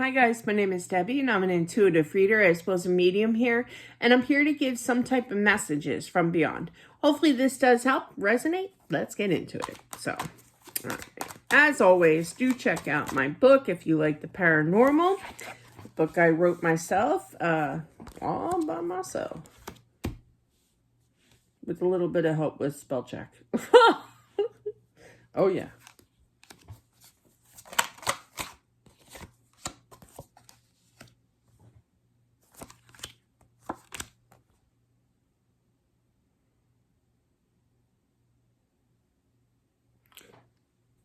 Hi guys, my name is Debbie and I'm an intuitive reader as well as a medium here, and I'm here to give some type of messages from beyond. Hopefully this does help resonate. Let's get into it. So, all right. As always, do check out my book if you like the paranormal. The book I wrote myself, all by myself, with a little bit of help with spell check. Oh yeah.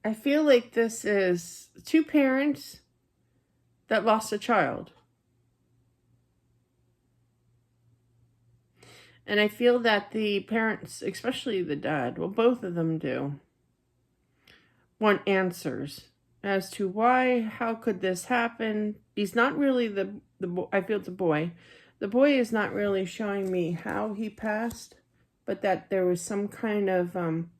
I feel like this is two parents that lost a child. And I feel that the parents, especially the dad, well, both of them do, want answers as to why, how could this happen? He's not really I feel the boy. The boy is not really showing me how he passed, but that there was some kind of, I'm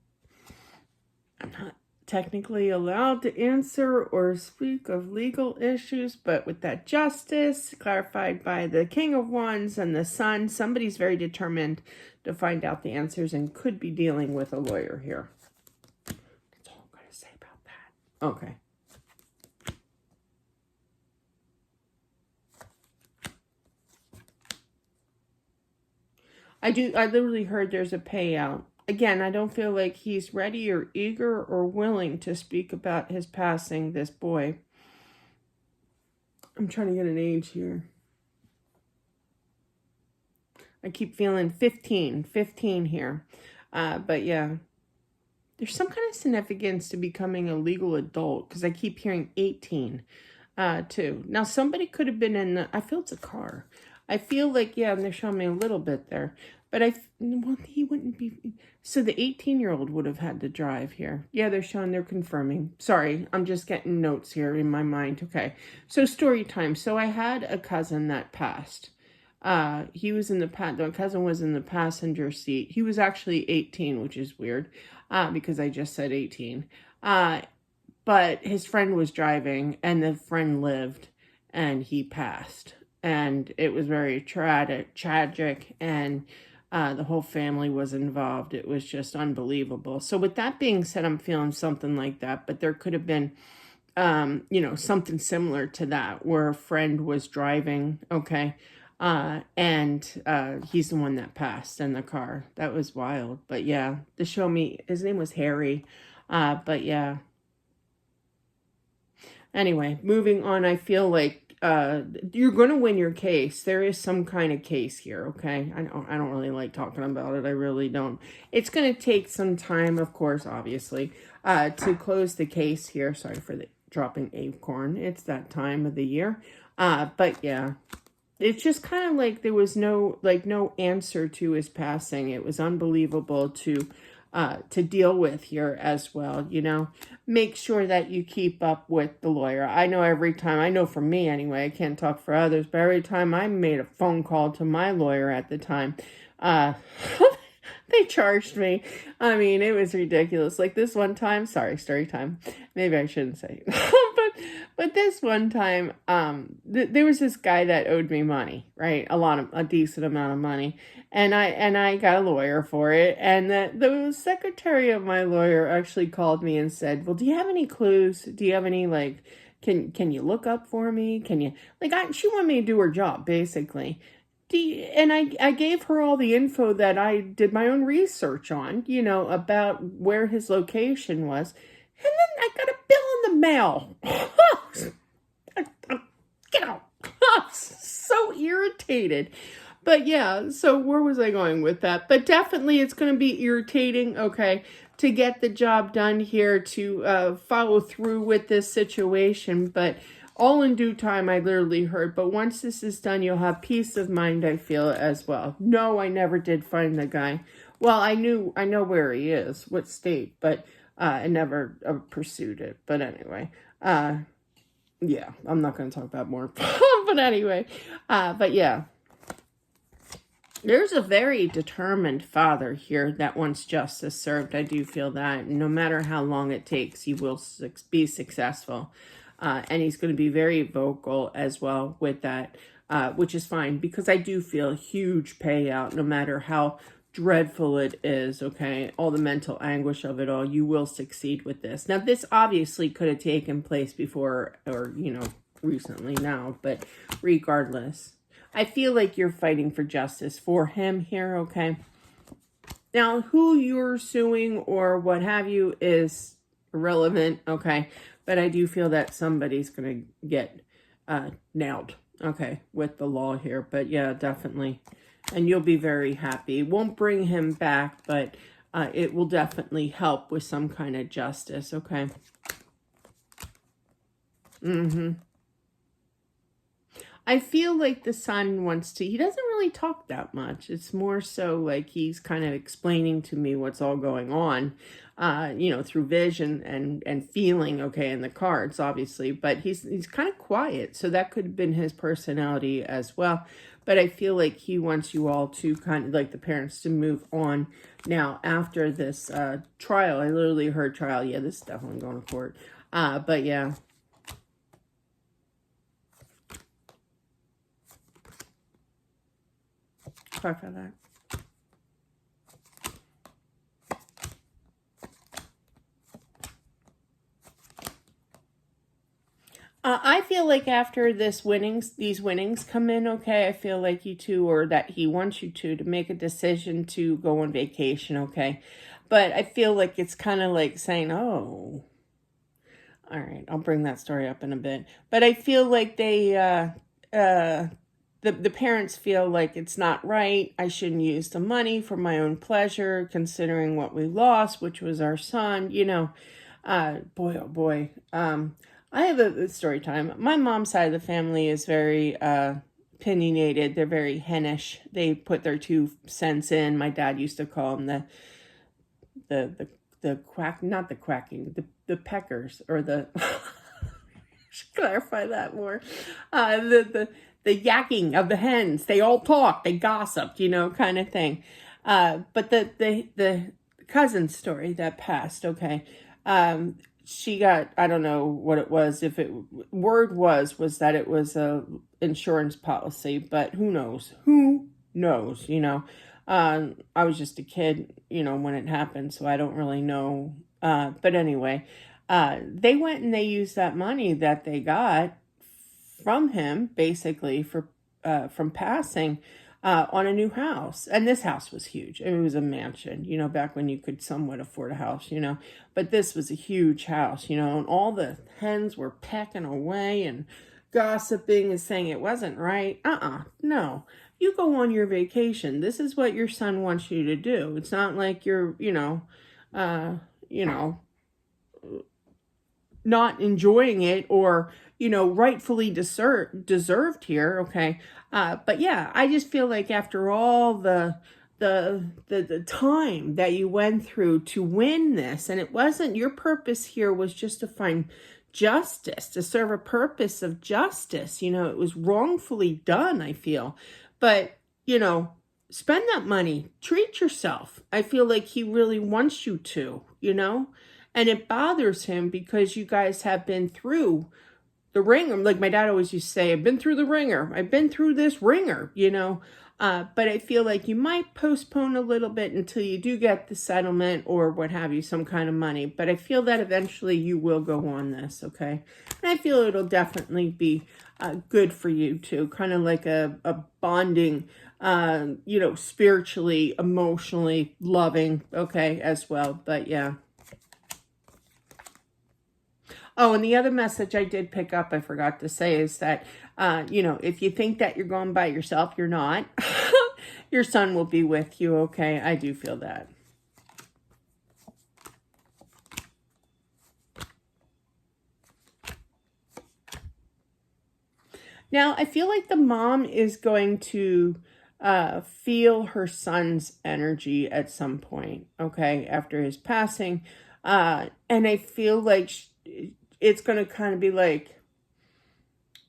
not technically allowed to answer or speak of legal issues, but with that justice clarified by the King of Wands and the Sun, somebody's very determined to find out the answers and could be dealing with a lawyer here. That's all I'm going to say about that. Okay. I literally heard there's a payout. Again, I don't feel like he's ready or eager or willing to speak about his passing, this boy. I'm trying to get an age here. I keep feeling 15 here. But yeah, there's some kind of significance to becoming a legal adult because I keep hearing 18 too. Now, somebody could have been in I feel it's a car. I feel like, yeah, and they're showing me a little bit there. But well, he wouldn't be. So the 18-year-old would have had to drive here. Yeah, they're confirming. Sorry, I'm just getting notes here in my mind. Okay, so story time. So I had a cousin that passed. He was in the my cousin was in the passenger seat. He was actually 18, which is weird, because I just said 18. But his friend was driving, and the friend lived, and he passed. And it was very tragic, and the whole family was involved. It was just unbelievable. So with that being said, I'm feeling something like that, but there could have been, something similar to that where a friend was driving, okay, and he's the one that passed in the car. That was wild. But yeah, to show me, his name was Harry, but yeah. Anyway, moving on, I feel like you're going to win your case. There is some kind of case here, okay? I don't really like talking about it. I really don't. It's going to take some time, of course, obviously, to close the case here. Sorry for the dropping acorn. It's that time of the year. But yeah, it's just kind of like there was no answer to his passing. It was unbelievable to deal with here as well, Make sure that you keep up with the lawyer. I know for me anyway, I can't talk for others, but every time I made a phone call to my lawyer at the time, they charged me. I mean, it was ridiculous. Like this one time, sorry, story time. Maybe I shouldn't say. But this one time, there was this guy that owed me money, right? A decent amount of money. And I got a lawyer for it. And the secretary of my lawyer actually called me and said, well, do you have any clues? Do you have any, can you look up for me? Can you, she wanted me to do her job, basically. And I gave her all the info that I did my own research on, about where his location was. And then I got a bill in the mail. Get out. So irritated. But yeah, so where was I going with that? But definitely it's going to be irritating, okay, to get the job done here, to follow through with this situation. But all in due time, I literally heard. But once this is done, you'll have peace of mind, I feel, as well. No, I never did find the guy. Well, I know where he is, what state, but I never pursued it. But anyway, yeah, I'm not going to talk about more. But anyway, but yeah. There's a very determined father here that wants justice served. I do feel that. No matter how long it takes, you will be successful. And he's going to be very vocal as well with that, which is fine because I do feel a huge payout no matter how dreadful it is, okay? All the mental anguish of it all, you will succeed with this. Now, this obviously could have taken place before or, recently now, but regardless, I feel like you're fighting for justice for him here, okay? Now, who you're suing or what have you is irrelevant, okay? But I do feel that somebody's going to get nailed, okay, with the law here. But yeah, definitely. And you'll be very happy. It won't bring him back, but it will definitely help with some kind of justice, okay? I feel like the son wants to, he doesn't really talk that much. It's more so like he's kind of explaining to me what's all going on, through vision and feeling, okay, in the cards, obviously. But he's kind of quiet, so that could have been his personality as well. But I feel like he wants you all to kind of, like the parents, to move on now after this trial. I literally heard trial. Yeah, this is definitely going to court. But yeah. Sorry for that. I feel like after these winnings come in, okay, I feel like you two, or that he wants you to make a decision to go on vacation, okay? But I feel like it's kind of like saying, oh, all right, I'll bring that story up in a bit. But I feel like they, the parents feel like it's not right. I shouldn't use the money for my own pleasure, considering what we lost, which was our son, boy, oh boy. I have a story time. My mom's side of the family is very opinionated. They're very hennish. They put their 2 cents in. My dad used to call them the quack, not the quacking, the peckers, or the should clarify that more. The yakking of the hens. They all talked, they gossiped, kind of thing. But the cousin story that passed, okay. She got, I don't know what it was. If it word was that it was a insurance policy, but who knows? Who knows? I was just a kid, when it happened, so I don't really know. But anyway, they went and they used that money that they got from him, basically from passing, on a new house. And this house was huge. It was a mansion, back when you could somewhat afford a house, but this was a huge house, and all the hens were pecking away and gossiping and saying it wasn't right. No, you go on your vacation. This is what your son wants you to do. It's not like you're, not enjoying it, or rightfully deserved here, okay? But yeah, I just feel like after all the time that you went through to win this, and it wasn't, your purpose here was just to find justice, to serve a purpose of justice. It was wrongfully done, I feel. But spend that money, treat yourself. I feel like he really wants you to, and it bothers him because you guys have been through the ringer. Like my dad always used to say, I've been through the ringer. I've been through this ringer, but I feel like you might postpone a little bit until you do get the settlement or what have you, some kind of money. But I feel that eventually you will go on this, okay? And I feel it'll definitely be good for you too, kind of like a bonding, spiritually, emotionally loving, okay, as well. But yeah. Oh, and the other message I did pick up, I forgot to say, is that, if you think that you're going by yourself, you're not. Your son will be with you, okay? I do feel that. Now, I feel like the mom is going to feel her son's energy at some point, okay, after his passing. And I feel like it's going to kind of be like,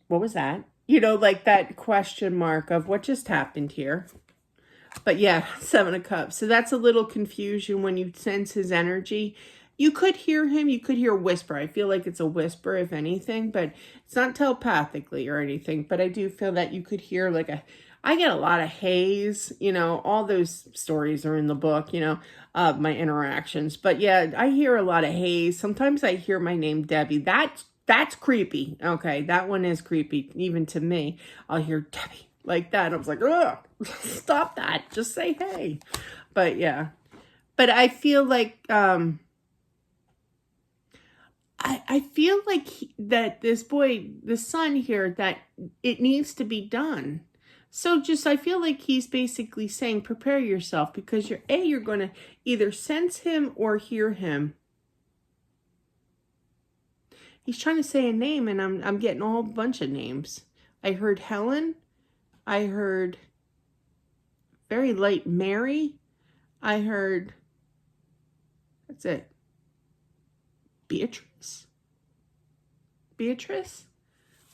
what was that? Like that question mark of what just happened here. But yeah, 7 of Cups. So that's a little confusion when you sense his energy. You could hear him. You could hear a whisper. I feel like it's a whisper, if anything, but it's not telepathically or anything. But I do feel that you could hear like I get a lot of haze, you know, all those stories are in the book, you know, my interactions. But yeah, I hear a lot of haze. Sometimes I hear my name, Debbie. That's creepy. Okay, that one is creepy, even to me. I'll hear Debbie like that. I was like, ugh, stop that. Just say hey. But yeah. But I feel like, I feel like that this boy, the son here, that it needs to be done. So I feel like he's basically saying, prepare yourself, because you're going to either sense him or hear him. He's trying to say a name, and I'm getting a whole bunch of names. I heard Helen. I heard very light Mary. I heard, that's it, Beatrice.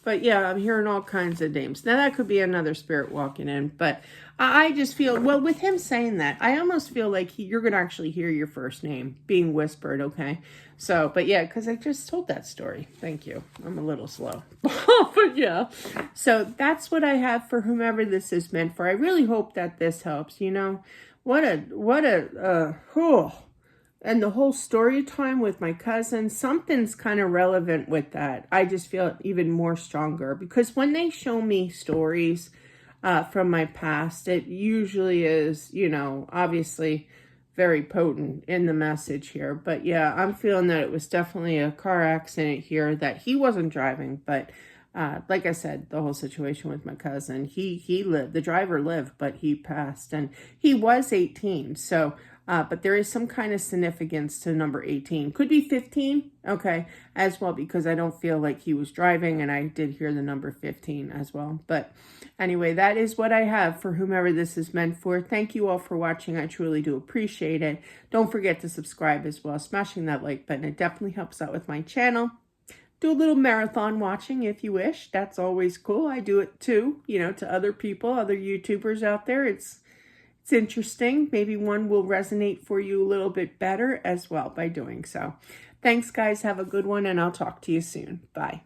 But yeah, I'm hearing all kinds of names. Now that could be another spirit walking in, but I just feel, well, with him saying that, I almost feel like you're going to actually hear your first name being whispered, okay? So, but yeah, because I just told that story. Thank you. I'm a little slow. But yeah. So that's what I have for whomever this is meant for. I really hope that this helps, you know? And the whole story time with my cousin, something's kind of relevant with that. I just feel even more stronger, because when they show me stories from my past, it usually is, you know, obviously very potent in the message here. But yeah, I'm feeling that it was definitely a car accident here, that he wasn't driving, but like I said, the whole situation with my cousin, he lived, the driver lived, but he passed, and he was 18. So, but there is some kind of significance to number 18. Could be 15, okay, as well, because I don't feel like he was driving, and I did hear the number 15 as well. But anyway, that is what I have for whomever this is meant for. Thank you all for watching. I truly do appreciate it. Don't forget to subscribe as well. Smashing that like button, it definitely helps out with my channel. Do a little marathon watching if you wish. That's always cool. I do it too, you know, to other people, other YouTubers out there. It's interesting. Maybe one will resonate for you a little bit better as well by doing so. Thanks, guys. Have a good one, and I'll talk to you soon. Bye.